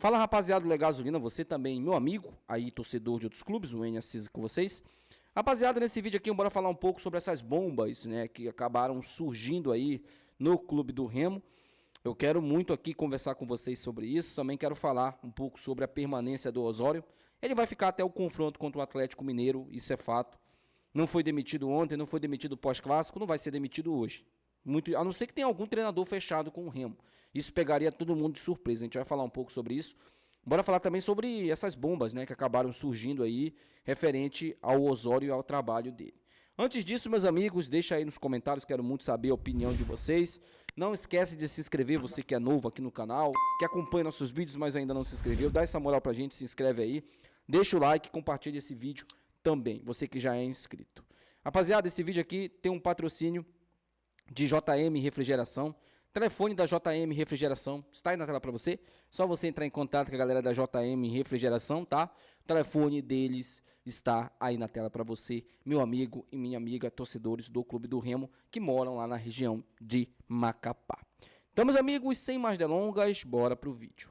Fala, rapaziada do Legasolina, você também, meu amigo, aí torcedor de outros clubes, o N Assis com vocês. Rapaziada, nesse vídeo aqui, bora falar um pouco sobre essas bombas, né, que acabaram surgindo aí no Clube do Remo. Eu quero muito aqui conversar com vocês sobre isso, também quero falar um pouco sobre a permanência do Osório. Ele vai ficar até o confronto contra o Atlético Mineiro, isso é fato. Não foi demitido ontem, não foi demitido pós-clássico, não vai ser demitido hoje. Muito, a não ser que tenha algum treinador fechado com o Remo. Isso pegaria todo mundo de surpresa. A gente vai falar um pouco sobre isso. Bora falar também sobre essas bombas, né, que acabaram surgindo aí, referente ao Osório e ao trabalho dele. Antes disso, meus amigos, deixa aí nos comentários, quero muito saber a opinião de vocês. Não esquece de se inscrever, você que é novo aqui no canal, que acompanha nossos vídeos, mas ainda não se inscreveu. Dá essa moral pra gente, se inscreve aí. Deixa o like, compartilha esse vídeo também, você que já é inscrito. Rapaziada, esse vídeo aqui tem um patrocínio de JM Refrigeração. Telefone da JM Refrigeração está aí na tela para você. Só você entrar em contato com a galera da JM Refrigeração, tá? O telefone deles está aí na tela para você, meu amigo e minha amiga, torcedores do Clube do Remo, que moram lá na região de Macapá. Então, meus amigos, sem mais delongas, bora pro vídeo.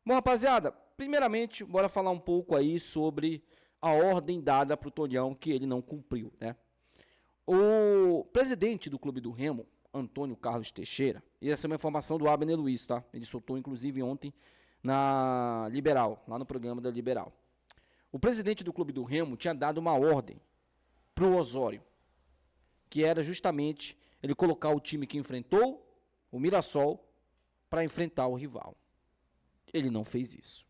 Bom, rapaziada, primeiramente, bora falar um pouco aí sobre a ordem dada para o Tonhão que ele não cumpriu, né? O presidente do Clube do Remo, Antônio Carlos Teixeira, e essa é uma informação do Abner Luiz, tá? Ele soltou, inclusive, ontem na Liberal, lá no programa da Liberal. O presidente do Clube do Remo tinha dado uma ordem para o Osório, que era justamente ele colocar o time que enfrentou o Mirassol para enfrentar o rival. Ele não fez isso.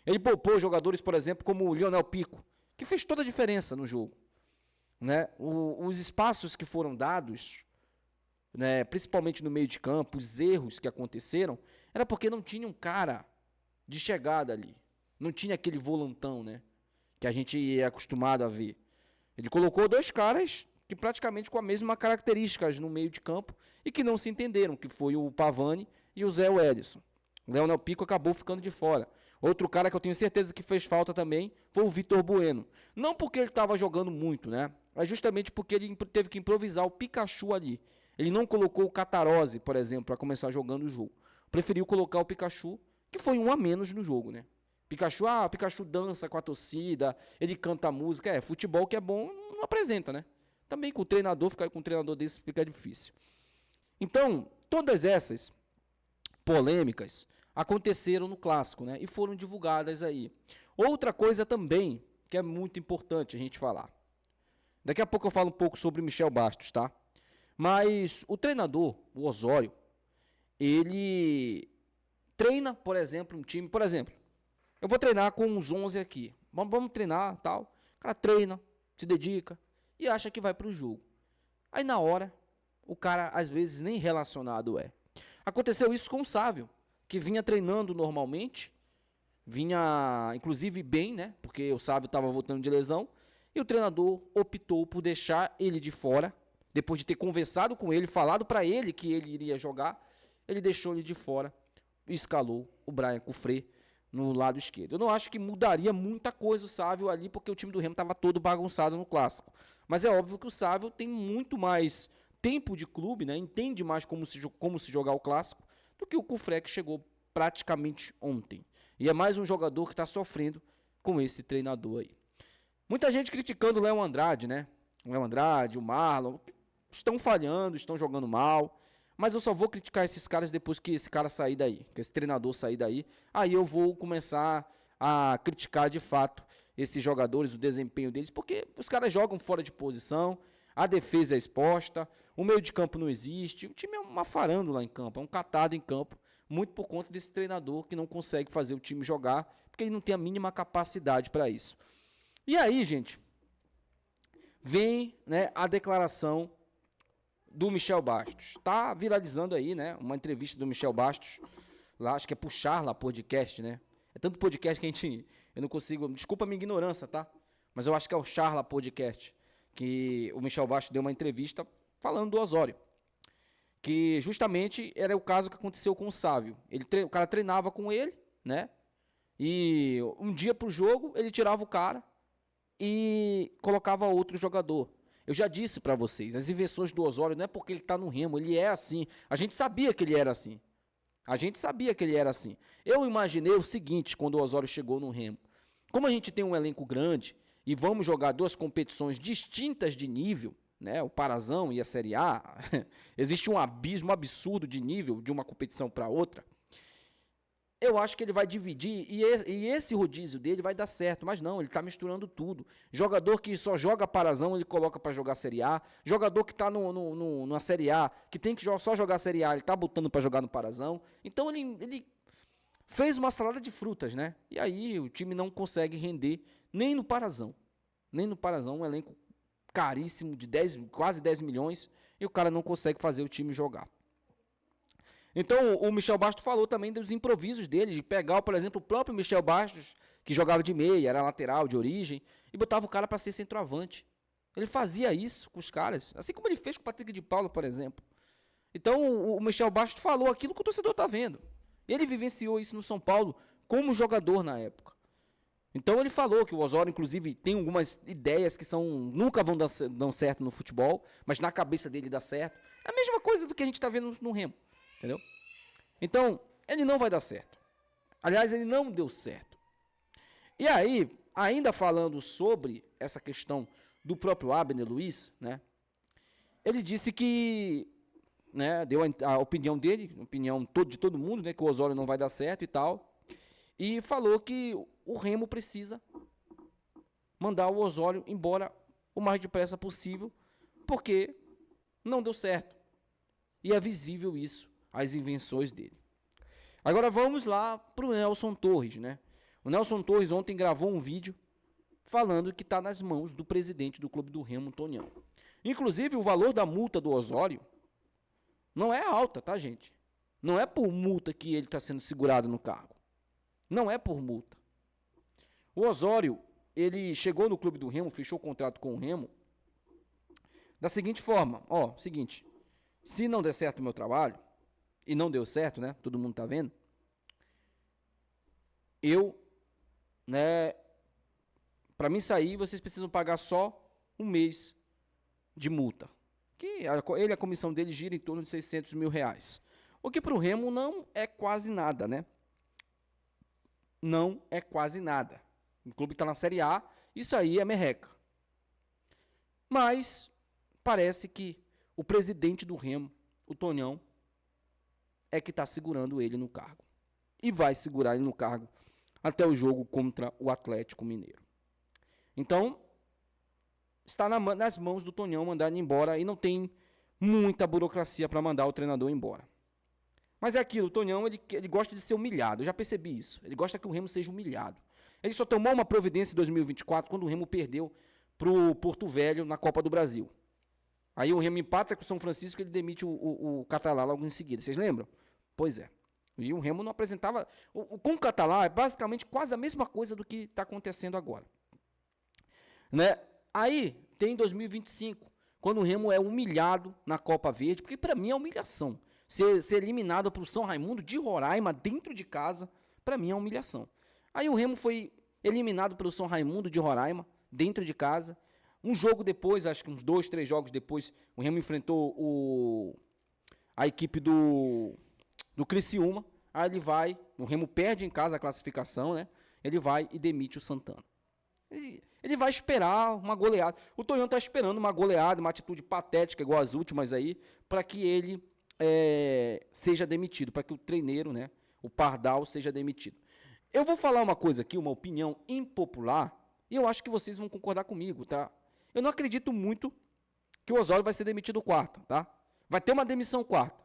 Ele poupou jogadores, por exemplo, como o Lionel Pico, que fez toda a diferença no jogo. Né? Os espaços que foram dados, né, principalmente no meio de campo, os erros que aconteceram, era porque não tinha um cara de chegada ali. Não tinha aquele volantão, né, que a gente é acostumado a ver. Ele colocou dois caras que praticamente com a mesma características no meio de campo e que não se entenderam, que foi o Pavani e o Zé Wellison. O Leonel Pico acabou ficando de fora. Outro cara que eu tenho certeza que fez falta também foi o Vitor Bueno. Não porque ele estava jogando muito, né? Mas justamente porque ele teve que improvisar o Pikachu ali. Ele não colocou o Catarose, por exemplo, para começar jogando o jogo. Preferiu colocar o Pikachu, que foi um a menos no jogo, né? O Pikachu dança com a torcida, ele canta a música. Futebol que é bom não apresenta, né? Também com o treinador, ficar com um treinador desse fica difícil. Então, todas essas polêmicas aconteceram no clássico, né? E foram divulgadas aí. Outra coisa também que é muito importante a gente falar. Daqui a pouco eu falo um pouco sobre o Michel Bastos, tá? Mas o treinador, o Osório, ele treina, por exemplo, um time. Por exemplo, eu vou treinar com uns 11 aqui. Vamos treinar, tal. O cara treina, se dedica e acha que vai pro jogo. Aí na hora, o cara às vezes nem relacionado é. Aconteceu isso com o Sávio, que vinha treinando normalmente, vinha inclusive bem, né? Porque o Sávio estava voltando de lesão, e o treinador optou por deixar ele de fora, depois de ter conversado com ele, falado para ele que ele iria jogar, ele deixou ele de fora e escalou o Brian Cufré no lado esquerdo. Eu não acho que mudaria muita coisa o Sávio ali, porque o time do Remo estava todo bagunçado no clássico. Mas é óbvio que o Sávio tem muito mais tempo de clube, né? Entende mais como se jogar o clássico, do que o Cufré, que chegou praticamente ontem. E é mais um jogador que está sofrendo com esse treinador aí. Muita gente criticando o Léo Andrade, né? O Léo Andrade, o Marlon, estão falhando, estão jogando mal. Mas eu só vou criticar esses caras depois que esse cara sair daí, que esse treinador sair daí. Aí eu vou começar a criticar de fato esses jogadores, o desempenho deles, porque os caras jogam fora de posição, a defesa é exposta, o meio de campo não existe, o time é uma farândola em campo, é um catado em campo, muito por conta desse treinador que não consegue fazer o time jogar, porque ele não tem a mínima capacidade para isso. E aí, gente, vem, né, a declaração do Michel Bastos. Tá viralizando aí, né, uma entrevista do Michel Bastos, lá, acho que é pro Charla Podcast, né? É tanto podcast que eu não consigo, desculpa a minha ignorância, tá? Mas eu acho que é o Charla Podcast, que o Michel Bastos deu uma entrevista falando do Osório, que justamente era o caso que aconteceu com o Sávio. O cara treinava com ele, né? E um dia pro jogo, ele tirava o cara e colocava outro jogador. Eu já disse para vocês, as invenções do Osório não é porque ele tá no Remo, ele é assim. A gente sabia que ele era assim. Eu imaginei o seguinte, quando o Osório chegou no Remo. Como a gente tem um elenco grande e vamos jogar duas competições distintas de nível, né, o Parazão e a Série A, existe um abismo absurdo de nível de uma competição para outra. Eu acho que ele vai dividir e esse rodízio dele vai dar certo, mas não, ele está misturando tudo. Jogador que só joga Parazão, ele coloca para jogar Série A. Jogador que está na Série A, que tem que só jogar Série A, ele está botando para jogar no Parazão. Então ele fez uma salada de frutas, né? E aí o time não consegue render nem no Parazão. Um elenco caríssimo de quase 10 milhões e o cara não consegue fazer o time jogar. Então, o Michel Bastos falou também dos improvisos dele, de pegar, por exemplo, o próprio Michel Bastos, que jogava de meia, era lateral de origem, e botava o cara para ser centroavante. Ele fazia isso com os caras, assim como ele fez com o Patrick de Paulo, por exemplo. Então, o Michel Bastos falou aquilo que o torcedor está vendo. Ele vivenciou isso no São Paulo como jogador na época. Então, ele falou que o Osório, inclusive, tem algumas ideias que nunca vão dar certo no futebol, mas na cabeça dele dá certo. É a mesma coisa do que a gente está vendo no Remo. Entendeu? Então, ele não vai dar certo. Aliás, ele não deu certo. E aí, ainda falando sobre essa questão do próprio Abner Luiz, né? Ele disse que, né, deu a opinião dele, opinião de todo mundo, né, que o Osório não vai dar certo e tal. E falou que o Remo precisa mandar o Osório embora o mais depressa possível, porque não deu certo. E é visível isso, as invenções dele. Agora vamos lá para o Nelson Torres, né? O Nelson Torres ontem gravou um vídeo falando que está nas mãos do presidente do Clube do Remo, Tonião. Inclusive, o valor da multa do Osório não é alta, tá, gente? Não é por multa que ele está sendo segurado no cargo. Não é por multa. O Osório, ele chegou no Clube do Remo, fechou o contrato com o Remo da seguinte forma, seguinte, se não der certo o meu trabalho, e não deu certo, né? Todo mundo tá vendo. Para mim sair, vocês precisam pagar só um mês de multa. A comissão dele gira em torno de R$600 mil. O que para o Remo não é quase nada, né? Não é quase nada. O clube está na Série A, isso aí é merreca. Mas parece que o presidente do Remo, o Tonhão, é que está segurando ele no cargo. E vai segurar ele no cargo até o jogo contra o Atlético Mineiro. Então, está nas mãos do Tonhão mandar ele embora e não tem muita burocracia para mandar o treinador embora. Mas é aquilo, o Tonhão ele gosta de ser humilhado, eu já percebi isso. Ele gosta que o Remo seja humilhado. Ele só tomou uma providência em 2024 quando o Remo perdeu para o Porto Velho na Copa do Brasil. Aí o Remo empata com o São Francisco e ele demite o Catalá logo em seguida. Vocês lembram? Pois é. E o Remo não apresentava... Com o Catalá é basicamente quase a mesma coisa do que está acontecendo agora. Né? Aí tem 2025, quando o Remo é humilhado na Copa Verde, porque para mim é humilhação. Ser eliminado para o São Raimundo de Roraima, dentro de casa, para mim é humilhação. Aí o Remo foi eliminado pelo São Raimundo de Roraima, dentro de casa. Um jogo depois, acho que uns 2, 3 jogos depois, o Remo enfrentou a equipe do Criciúma. Aí o Remo perde em casa a classificação, né? Ele vai e demite o Santana. Ele vai esperar uma goleada. O Tonhão está esperando uma goleada, uma atitude patética, igual as últimas aí, para que ele seja demitido, para que o treineiro, né, o Pardal, seja demitido. Eu vou falar uma coisa aqui, uma opinião impopular, e eu acho que vocês vão concordar comigo, tá? Eu não acredito muito que o Osório vai ser demitido quarta, tá? Vai ter uma demissão quarta,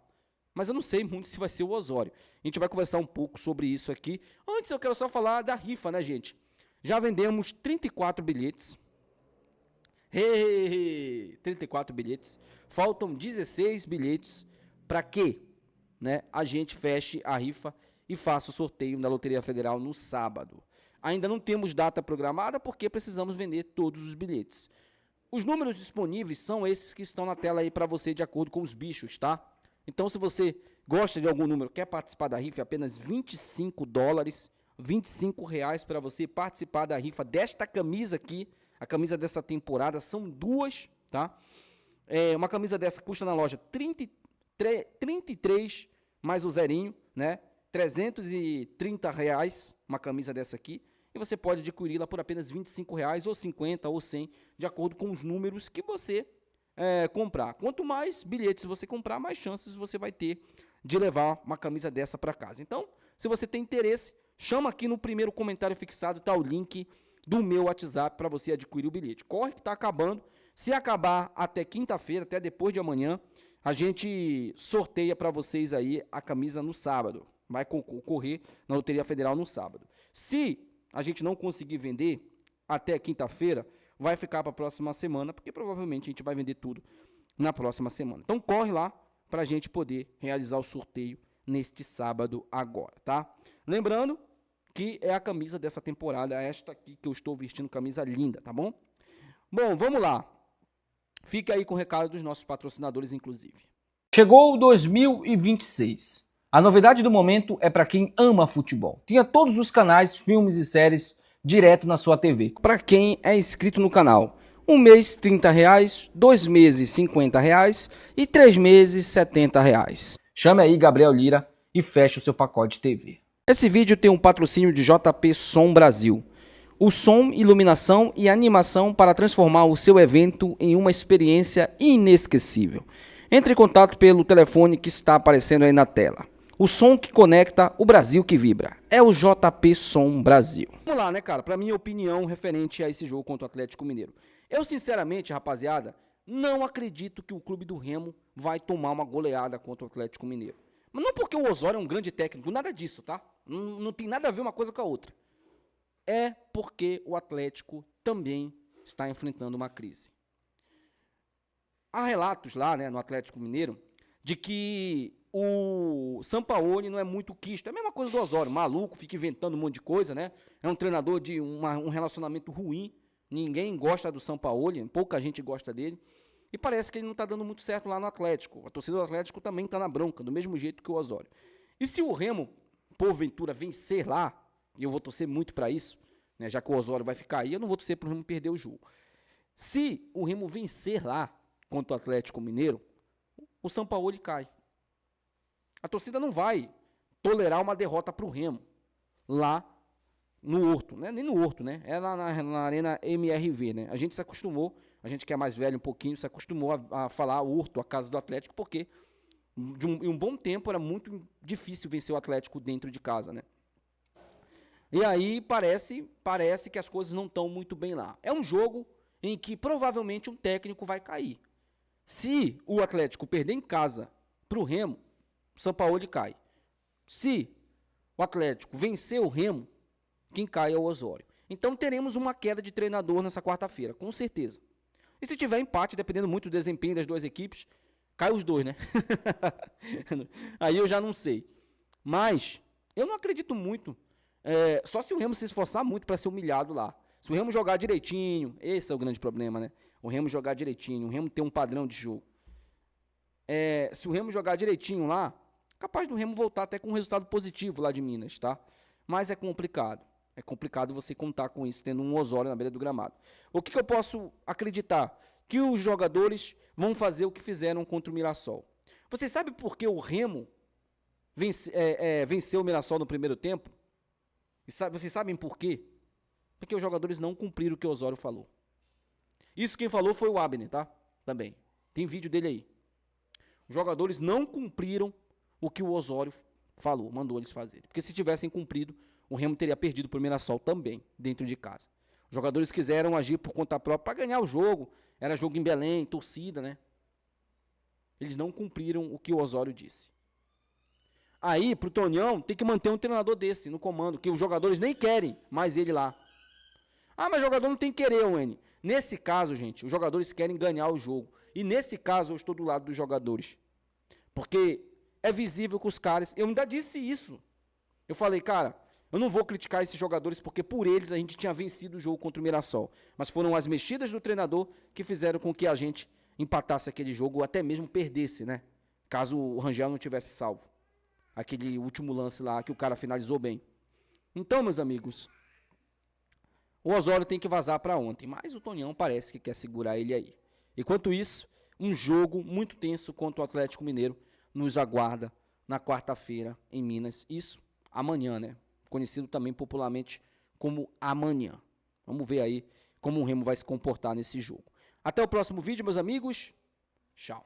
mas eu não sei muito se vai ser o Osório. A gente vai conversar um pouco sobre isso aqui. Antes eu quero só falar da rifa, né, gente? Já vendemos 34 bilhetes. 34 bilhetes. Faltam 16 bilhetes para que, né, a gente feche a rifa e faça o sorteio da Loteria Federal no sábado. Ainda não temos data programada porque precisamos vender todos os bilhetes. Os números disponíveis são esses que estão na tela aí para você de acordo com os bichos, tá? Então, se você gosta de algum número, quer participar da rifa, é apenas $25. R$ 25 para você participar da rifa desta camisa aqui. A camisa dessa temporada são duas, tá? Uma camisa dessa custa na loja 33 mais o zerinho, né? R$ 330, uma camisa dessa aqui. E você pode adquiri-la por apenas R$ 25 ou 50 ou 100, de acordo com os números que você comprar. Quanto mais bilhetes você comprar, mais chances você vai ter de levar uma camisa dessa para casa. Então, se você tem interesse, chama aqui no primeiro comentário fixado, tá o link do meu WhatsApp para você adquirir o bilhete. Corre que está acabando. Se acabar até quinta-feira, até depois de amanhã, a gente sorteia para vocês aí a camisa no sábado. Vai concorrer na Loteria Federal no sábado. Se a gente não conseguir vender até quinta-feira, vai ficar para a próxima semana, porque provavelmente a gente vai vender tudo na próxima semana. Então corre lá para a gente poder realizar o sorteio neste sábado agora, tá? Lembrando que é a camisa dessa temporada, esta aqui que eu estou vestindo, camisa linda, tá bom? Bom, vamos lá. Fica aí com o recado dos nossos patrocinadores, inclusive. Chegou o 2026. A novidade do momento é para quem ama futebol. Tenha todos os canais, filmes e séries direto na sua TV. Para quem é inscrito no canal, um mês R$30, 2 meses R$50 e 3 meses R$70. Chame aí Gabriel Lira e feche o seu pacote de TV. Esse vídeo tem um patrocínio de JP Som Brasil. O som, iluminação e animação para transformar o seu evento em uma experiência inesquecível. Entre em contato pelo telefone que está aparecendo aí na tela. O som que conecta, o Brasil que vibra. É o JP Som Brasil. Vamos lá, né, cara? Pra minha opinião referente a esse jogo contra o Atlético Mineiro. Eu, sinceramente, rapaziada, não acredito que o clube do Remo vai tomar uma goleada contra o Atlético Mineiro. Mas não porque o Osório é um grande técnico, nada disso, tá? Não tem nada a ver uma coisa com a outra. É porque o Atlético também está enfrentando uma crise. Há relatos lá, né, no Atlético Mineiro, de que o Sampaoli não é muito quisto. É a mesma coisa do Osório, maluco, fica inventando um monte de coisa, né? É um treinador de um relacionamento ruim. Ninguém gosta do Sampaoli, pouca gente gosta dele. E parece que ele não está dando muito certo lá no Atlético. A torcida do Atlético também está na bronca, do mesmo jeito que o Osório. E se o Remo, porventura, vencer lá, e eu vou torcer muito para isso, né, já que o Osório vai ficar aí, eu não vou torcer para o Remo perder o jogo. Se o Remo vencer lá contra o Atlético Mineiro, o Sampaoli cai. A torcida não vai tolerar uma derrota para o Remo lá no Horto, né? Nem no Horto, né? É lá na Arena MRV, né? A gente se acostumou, a gente que é mais velho um pouquinho, se acostumou a falar Horto, a casa do Atlético, porque em um bom tempo era muito difícil vencer o Atlético dentro de casa, né? E aí parece que as coisas não estão muito bem lá. É um jogo em que provavelmente um técnico vai cair. Se o Atlético perder em casa para o Remo, o Sampaoli cai. Se o Atlético vencer o Remo, quem cai é o Osório. Então teremos uma queda de treinador nessa quarta-feira, com certeza. E se tiver empate, dependendo muito do desempenho das duas equipes, cai os dois, né? Aí eu já não sei. Mas eu não acredito muito. Só se o Remo se esforçar muito para ser humilhado lá. Se o Remo jogar direitinho, esse é o grande problema, né? O Remo jogar direitinho, o Remo ter um padrão de jogo. Se o Remo jogar direitinho lá, capaz do Remo voltar até com um resultado positivo lá de Minas, tá? Mas é complicado. É complicado você contar com isso, tendo um Osório na beira do gramado. O que eu posso acreditar? Que os jogadores vão fazer o que fizeram contra o Mirassol. Vocês sabem por que o Remo venceu o Mirassol no primeiro tempo? Vocês sabem por quê? Porque os jogadores não cumpriram o que o Osório falou. Isso quem falou foi o Abner, tá? Também. Tem vídeo dele aí. Os jogadores não cumpriram o que o Osório falou, mandou eles fazerem. Porque se tivessem cumprido, o Remo teria perdido para o Mirassol também, dentro de casa. Os jogadores quiseram agir por conta própria para ganhar o jogo. Era jogo em Belém, torcida, né? Eles não cumpriram o que o Osório disse. Aí, pro Tonhão, tem que manter um treinador desse no comando, que os jogadores nem querem mais ele lá. Ah, mas o jogador não tem que querer, Wene. Nesse caso, gente, os jogadores querem ganhar o jogo. E nesse caso, eu estou do lado dos jogadores. Porque é visível que os caras... Eu ainda disse isso. Eu falei, cara, eu não vou criticar esses jogadores porque por eles a gente tinha vencido o jogo contra o Mirassol. Mas foram as mexidas do treinador que fizeram com que a gente empatasse aquele jogo ou até mesmo perdesse, né? Caso o Rangel não tivesse salvo. Aquele último lance lá que o cara finalizou bem. Então, meus amigos, o Osório tem que vazar para ontem, mas o Tonhão parece que quer segurar ele aí. Enquanto isso, um jogo muito tenso contra o Atlético Mineiro nos aguarda na quarta-feira em Minas. Isso amanhã, né? Conhecido também popularmente como amanhã. Vamos ver aí como o Remo vai se comportar nesse jogo. Até o próximo vídeo, meus amigos. Tchau.